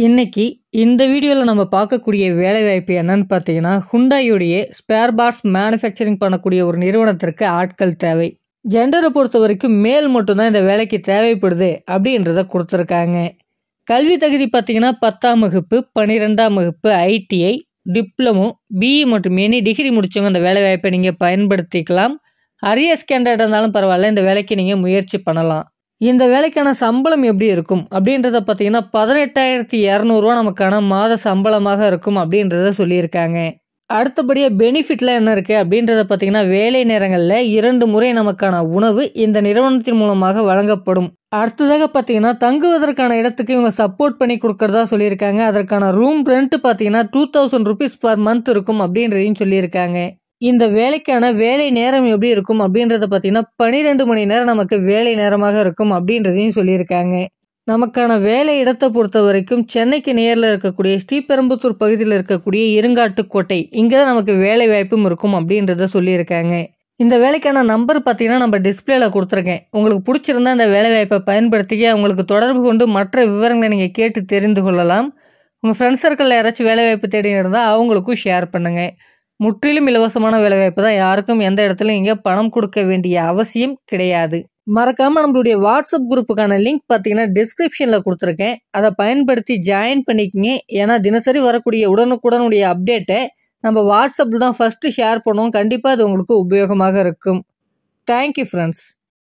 இன்னைக்கு இந்த வீடியோவில் நம்ம பார்க்கக்கூடிய வேலைவாய்ப்பு என்னன்னு பார்த்தீங்கன்னா, ஹுண்டாயுடைய ஸ்பேர் பார்ட்ஸ் மேனுஃபேக்சரிங் பண்ணக்கூடிய ஒரு நிறுவனத்திற்கு ஆட்கள் தேவை. ஜெண்டரை பொறுத்த வரைக்கும் மேல் மட்டும்தான் இந்த வேலைக்கு தேவைப்படுது அப்படின்றத கொடுத்துருக்காங்க. கல்வி தகுதி பார்த்தீங்கன்னா 10ஆம் வகுப்பு, 12ஆம் வகுப்பு, ஐடிஐ, டிப்ளமோ, பிஇ மற்றும் எனி டிகிரி முடிச்சவங்க இந்த வேலைவாய்ப்பை நீங்கள் பயன்படுத்திக்கலாம். அரியர்ஸ் கேண்டிடேட் இருந்தாலும் பரவாயில்ல, இந்த வேலைக்கு நீங்கள் முயற்சி பண்ணலாம். இந்த வேலைக்கான சம்பளம் எப்படி இருக்கும் அப்படின்றத பார்த்தீங்கன்னா 18,200 நமக்கான மாத சம்பளமாக இருக்கும் அப்படின்றத சொல்லியிருக்காங்க. அடுத்தபடியாக பெனிஃபிட்லாம் என்ன இருக்குது அப்படின்றத பார்த்தீங்கன்னா, வேலை நேரங்களில் 2 முறை நமக்கான உணவு இந்த நிறுவனத்தின் மூலமாக வழங்கப்படும். அடுத்ததாக பார்த்தீங்கன்னா, தங்குவதற்கான இடத்துக்கு இவங்க சப்போர்ட் பண்ணி கொடுக்கறதா சொல்லியிருக்காங்க. அதற்கான ரூம் ரெண்ட் பார்த்தீங்கன்னா 2000 rupees per month இருக்கும் அப்படின்றதையும் சொல்லியிருக்காங்க. இந்த வேலைக்கான வேலை நேரம் எப்படி இருக்கும் அப்படின்றத பார்த்தீங்கன்னா 12 மணி நேரம் நமக்கு வேலை நேரமாக இருக்கும் அப்படின்றதையும் சொல்லியிருக்காங்க. நமக்கான வேலை இடத்தை பொறுத்த வரைக்கும் சென்னைக்கு நேரில் இருக்கக்கூடிய ஸ்ரீபெரும்புத்தூர் பகுதியில் இருக்கக்கூடிய இருங்காட்டுக்கோட்டை இங்கே தான் நமக்கு வேலை வாய்ப்பும் இருக்கும் அப்படின்றத சொல்லியிருக்காங்க. இந்த வேலைக்கான நம்பர் பார்த்தீங்கன்னா நம்ம டிஸ்பிளேல கொடுத்துருக்கேன். உங்களுக்கு பிடிச்சிருந்தா இந்த வேலை வாய்ப்பை பயன்படுத்திக்க உங்களுக்கு தொடர்பு கொண்டு மற்ற விவரங்களை நீங்கள் கேட்டு தெரிந்து கொள்ளலாம். உங்கள் ஃப்ரெண்ட்ஸ் சர்க்கிளில் யாராச்சும் வேலை வாய்ப்பு தேடி இருந்தால் அவங்களுக்கும் ஷேர் பண்ணுங்கள். முற்றிலும் இலவசமான வேலைவாய்ப்பு தான். யாருக்கும் எந்த இடத்துலையும் இங்கே பணம் கொடுக்க வேண்டிய அவசியம் கிடையாது. மறக்காமல் நம்மளுடைய வாட்ஸ்அப் குரூப்புக்கான லிங்க் பார்த்தீங்கன்னா டிஸ்கிரிப்ஷனில் கொடுத்துருக்கேன். அதை பயன்படுத்தி ஜாயின் பண்ணிக்கங்க. ஏன்னா தினசரி வரக்கூடிய உடனுக்குடனுடைய அப்டேட்டை நம்ம வாட்ஸ்அப்பில் தான் ஃபஸ்ட்டு ஷேர் பண்ணுவோம். கண்டிப்பாக அது உங்களுக்கு உபயோகமாக இருக்கும். Thank you friends.